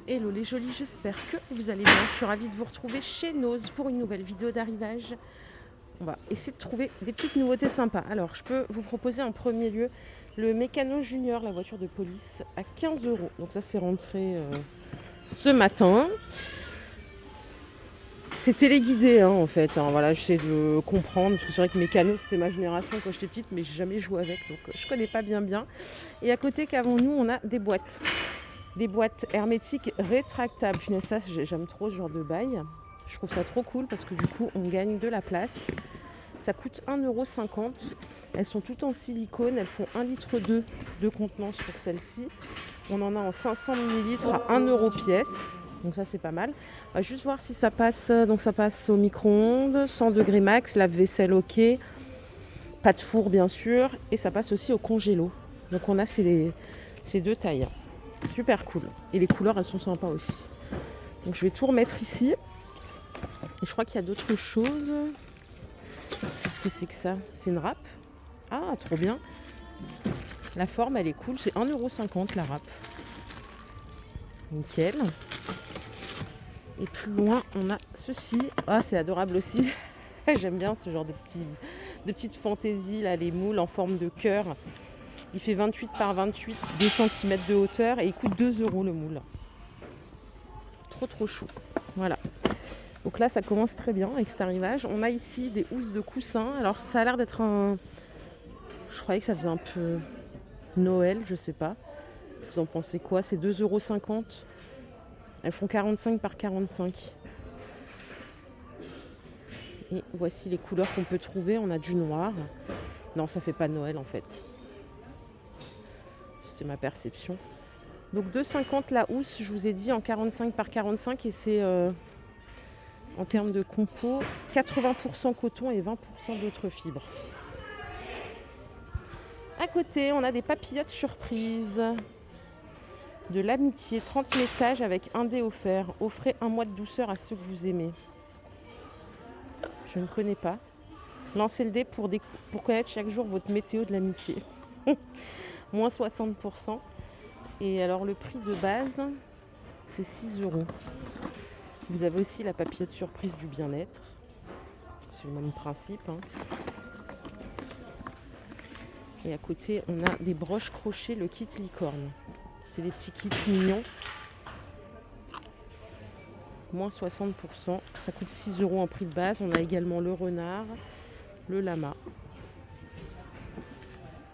Hello les jolis, j'espère que vous allez bien. Je suis ravie de vous retrouver chez Nose pour une nouvelle vidéo d'arrivage. On va essayer de trouver des petites nouveautés sympas. Alors, je peux vous proposer en premier lieu le Mécano Junior, la voiture de police, à 15 €. Donc ça, c'est rentré ce matin. C'est téléguidé en fait. Voilà, j'essaie de comprendre. Parce que c'est vrai que Mécano, c'était ma génération quand j'étais petite, mais j'ai jamais joué avec. Donc je connais pas bien. Et à côté, qu'avons-nous, on a des boîtes. Des boîtes hermétiques rétractables. Punaise, ça, j'aime trop ce genre de bail. Je trouve ça trop cool parce que du coup, on gagne de la place. Ça coûte 1,50 €. Elles sont toutes en silicone. Elles font 1,2 litre de contenance pour celle-ci. On en a en 500 ml à 1 € pièce. Donc ça, c'est pas mal. On va juste voir si ça passe. Donc ça passe au micro-ondes, 100 degrés max, lave-vaisselle ok. Pas de four, bien sûr. Et ça passe aussi au congélo. Donc on a ces deux tailles. Super cool. Et les couleurs, elles sont sympas aussi. Donc je vais tout remettre ici. Et je crois qu'il y a d'autres choses. Qu'est-ce que c'est que ça? C'est une râpe. Ah, trop bien. La forme, elle est cool. C'est 1,50 € la râpe. Nickel. Et plus loin, on a ceci. Ah, c'est adorable aussi. J'aime bien ce genre de petites fantaisies, là, les moules en forme de cœur. Il fait 28 par 28, 2 cm de hauteur et il coûte 2 € le moule. Trop chou. Voilà. Donc là, ça commence très bien avec cet arrivage. On a ici des housses de coussins. Alors, ça a l'air d'être un... Je croyais que ça faisait un peu Noël, je sais pas. Vous en pensez quoi? C'est 2,50 €. Elles font 45 par 45. Et voici les couleurs qu'on peut trouver. On a du noir. Non, ça fait pas Noël en fait. C'est ma perception. Donc 2,50 € la housse, je vous ai dit, en 45 par 45. Et c'est en termes de compo, 80% coton et 20% d'autres fibres. À côté, on a des papillotes surprises. De l'amitié, 30 messages avec un dé offert. Offrez un mois de douceur à ceux que vous aimez. Je ne connais pas. Lancez le dé pour connaître chaque jour votre météo de l'amitié. Moins 60%. Et alors le prix de base, c'est 6 €. Vous avez aussi la papillote surprise du bien-être. C'est le même principe. Et à côté, on a des broches crochets, le kit licorne. C'est des petits kits mignons. Moins 60%. Ça coûte 6 € en prix de base. On a également le renard, le lama.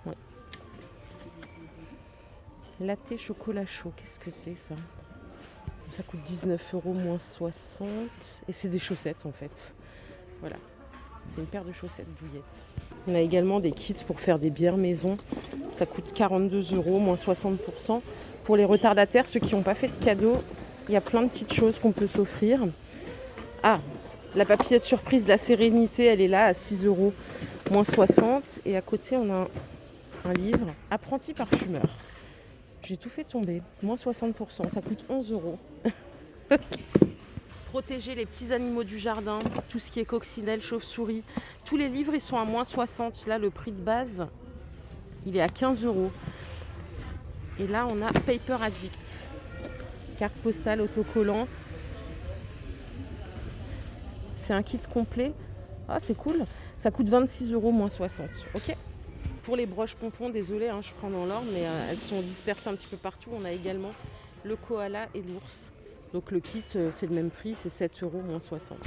Ouais. Latte chocolat chaud, qu'est-ce que c'est ça? Ça coûte 19 € moins 60. Et c'est des chaussettes en fait. Voilà. C'est une paire de chaussettes douillettes. On a également des kits pour faire des bières maison. Ça coûte 42 € moins 60%. Pour les retardataires, ceux qui n'ont pas fait de cadeau, il y a plein de petites choses qu'on peut s'offrir. Ah, la papillette surprise de la sérénité, elle est là à 6 € moins 60. Et à côté, on a un livre, Apprenti parfumeur. J'ai tout fait tomber, moins 60%. Ça coûte 11 €. Protéger les petits animaux du jardin, tout ce qui est coccinelle, chauve-souris. Tous les livres, ils sont à moins 60. Là, le prix de base, il est à 15 €. Et là, on a Paper Addict. Carte postale, autocollant. C'est un kit complet. Ah, c'est cool. Ça coûte 26 € moins 60. Ok. Pour les broches pompons, désolé, je prends dans l'ordre, mais elles sont dispersées un petit peu partout. On a également le koala et l'ours. Donc le kit, c'est le même prix, c'est 7 € moins 60.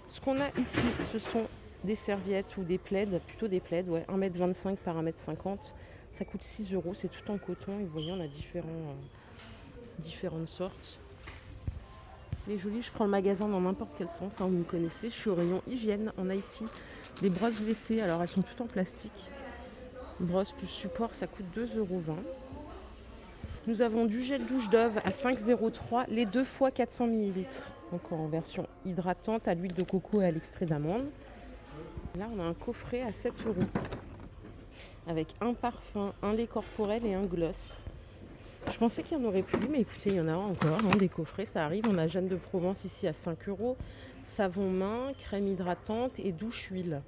Ce qu'on a ici, ce sont des serviettes ou des plaids, plutôt des plaids, ouais, 1,25 m par 1,50 m. Ça coûte 6 €, c'est tout en coton. Et vous voyez, on a différentes sortes. Les jolies, je prends le magasin dans n'importe quel sens, vous me connaissez. Je suis au rayon hygiène. On a ici des brosses WC, alors elles sont toutes en plastique. Brosse plus support, ça coûte 2,20 €. Nous avons du gel douche Dove à 5,03 €, les 2 fois 400 ml. Donc en version hydratante à l'huile de coco et à l'extrait d'amande. Là, on a un coffret à 7 € avec un parfum, un lait corporel et un gloss. Je pensais qu'il y en aurait plus, mais écoutez, il y en a encore, des coffrets, ça arrive. On a Jeanne de Provence ici à 5 €, savon main, crème hydratante et douche huile.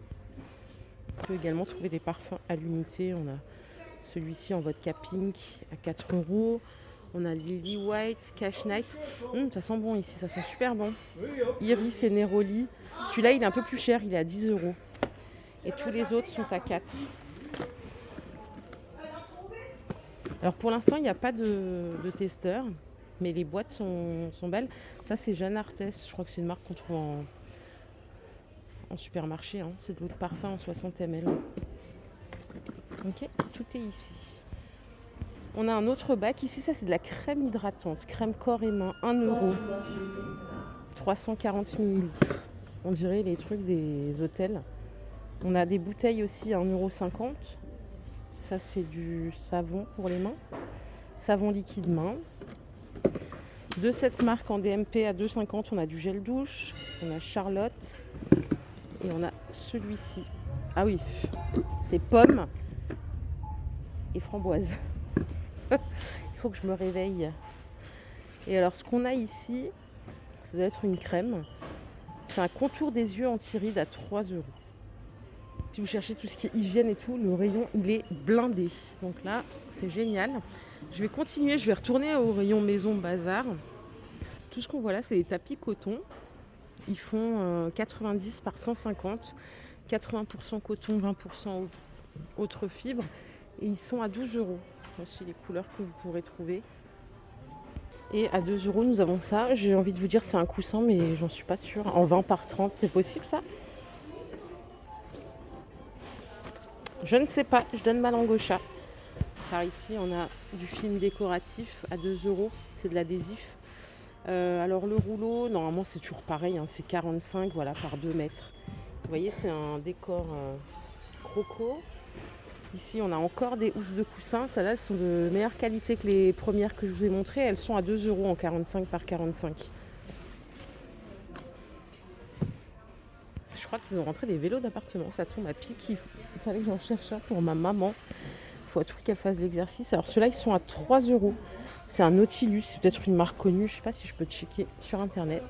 On peut également trouver des parfums à l'unité. On a celui-ci en vodka pink à 4 €. On a Lily White, Cash Night. Ça sent bon ici, ça sent super bon. Iris et Neroli. Celui-là, il est un peu plus cher, il est à 10 euros. Et tous les autres sont à 4. Alors pour l'instant, il n'y a pas de testeur, mais les boîtes sont belles. Ça, c'est Jeanne Arthès. Je crois que c'est une marque qu'on trouve en supermarché. Hein. C'est de l'eau de parfum en 60 ml. Ok, tout est ici. On a un autre bac. Ici, ça, c'est de la crème hydratante. Crème corps et main, 1 euro. 340 ml. On dirait les trucs des hôtels. On a des bouteilles aussi à 1,50 €. Ça, c'est du savon pour les mains. Savon liquide main. De cette marque en DMP à 2,50 €, on a du gel douche. On a Charlotte. Et on a celui-ci. Ah oui, c'est pomme et framboise. Il faut que je me réveille. Et alors, ce qu'on a ici, ça doit être une crème. C'est un contour des yeux anti-rides à 3 €. Si vous cherchez tout ce qui est hygiène et tout, le rayon, il est blindé. Donc là, c'est génial. Je vais continuer, je vais retourner au rayon maison bazar. Tout ce qu'on voit là, c'est des tapis coton. Ils font 90 par 150. 80% coton, 20% autres fibres. Et ils sont à 12 €. Voici les couleurs que vous pourrez trouver. Et à 2 €, nous avons ça. J'ai envie de vous dire c'est un coussin, mais j'en suis pas sûre. En 20 par 30, c'est possible ça? Je ne sais pas, je donne ma langue au chat. Car ici, on a du film décoratif à 2 €. C'est de l'adhésif. Alors le rouleau, normalement, c'est toujours pareil. Hein, c'est 45 voilà, par 2 mètres. Vous voyez, c'est un décor croco. Ici, on a encore des housses de coussins. Celles-là, elles sont de meilleure qualité que les premières que je vous ai montrées. Elles sont à 2 € en 45 par 45. Je crois qu'ils ont rentré des vélos d'appartement. Ça tombe à pic. Il fallait que j'en cherche un pour ma maman. Il faut à tout prix qu'elle fasse l'exercice. Alors ceux-là, ils sont à 3 €. C'est un Nautilus. C'est peut-être une marque connue. Je ne sais pas si je peux checker sur Internet.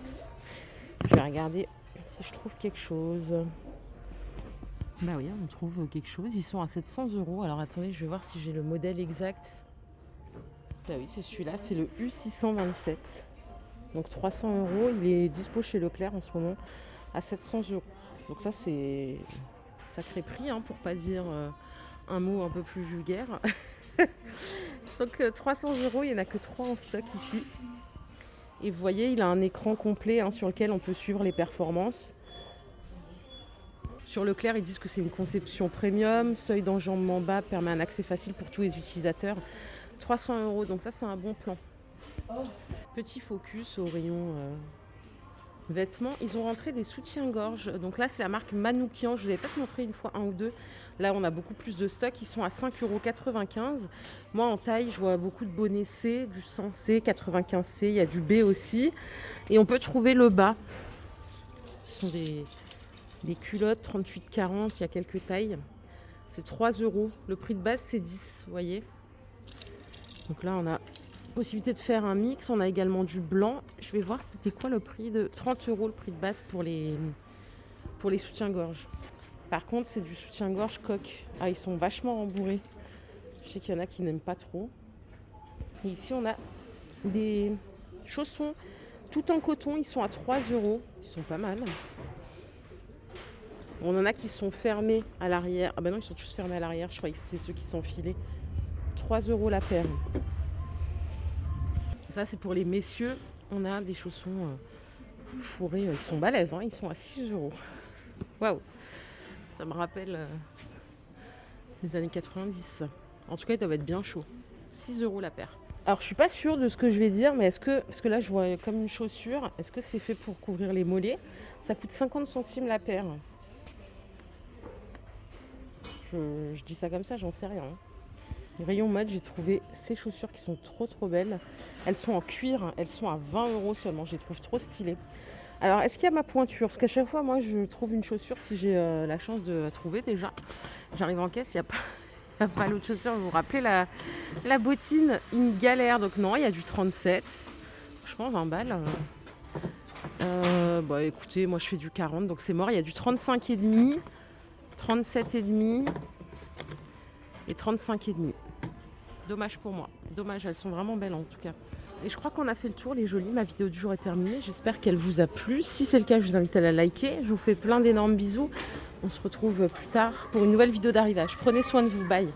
Je vais regarder si je trouve quelque chose. Bah oui, on trouve quelque chose. Ils sont à 700 €. Alors attendez, je vais voir si j'ai le modèle exact. Bah oui, c'est celui-là. C'est le U627. Donc 300 €. Il est dispo chez Leclerc en ce moment à 700 €. Donc ça, c'est sacré prix, hein, pour pas dire un mot un peu plus vulgaire. Donc 300 €, il n'y en a que 3 en stock ici. Et vous voyez, il a un écran complet, hein, sur lequel on peut suivre les performances. Sur Leclerc, ils disent que c'est une conception premium. Seuil d'enjambement bas permet un accès facile pour tous les utilisateurs. 300 €, donc ça, c'est un bon plan. Petit focus au rayon vêtements. Ils ont rentré des soutiens-gorge. Donc là, c'est la marque Manoukian. Je vous avais peut-être montré une fois un ou deux. Là, on a beaucoup plus de stock. Ils sont à 5,95 €. Moi, en taille, je vois beaucoup de bonnets C, du 100C, 95C. Il y a du B aussi. Et on peut trouver le bas. Ce sont des culottes 38-40. Il y a quelques tailles. C'est 3 €. Le prix de base, c'est 10, vous voyez. Donc là, on a possibilité de faire un mix. On a également du blanc. Je vais voir c'était quoi le prix de 30 € le prix de base pour les soutiens-gorge. Par contre, c'est du soutien-gorge coque. Ah, ils sont vachement rembourrés. Je sais qu'il y en a qui n'aiment pas trop. Et ici, on a des chaussons tout en coton. Ils sont à 3 €. Ils sont pas mal. On en a qui sont fermés à l'arrière. Ah ben non, ils sont tous fermés à l'arrière. Je croyais que c'était ceux qui s'enfilaient. 3 € la paire. Ça, c'est pour les messieurs. On a des chaussons fourrés. Ils sont balèzes. Hein, ils sont à 6 €. Waouh! Ça me rappelle les années 90. En tout cas, ils doivent être bien chauds. 6 € la paire. Alors, je suis pas sûre de ce que je vais dire, mais parce que là, je vois comme une chaussure. Est-ce que c'est fait pour couvrir les mollets? Ça coûte 50 centimes la paire. Je dis ça comme ça, j'en sais rien. Rayon mode, j'ai trouvé ces chaussures qui sont trop belles. Elles sont en cuir, elles sont à 20 € seulement, je les trouve trop stylées. Alors, est-ce qu'il y a ma pointure? Parce qu'à chaque fois, moi, je trouve une chaussure si j'ai la chance de la trouver déjà. J'arrive en caisse, il n'y a pas l'autre chaussure. Vous vous rappelez la bottine, une galère. Donc non, il y a du 37. Franchement, 20 balles. Bah écoutez, moi je fais du 40, donc c'est mort. Il y a du 35,5, 37,5 et 35,5. Dommage pour moi. Dommage, elles sont vraiment belles en tout cas. Et je crois qu'on a fait le tour, les jolies. Ma vidéo du jour est terminée. J'espère qu'elle vous a plu. Si c'est le cas, je vous invite à la liker. Je vous fais plein d'énormes bisous. On se retrouve plus tard pour une nouvelle vidéo d'arrivage. Prenez soin de vous. Bye.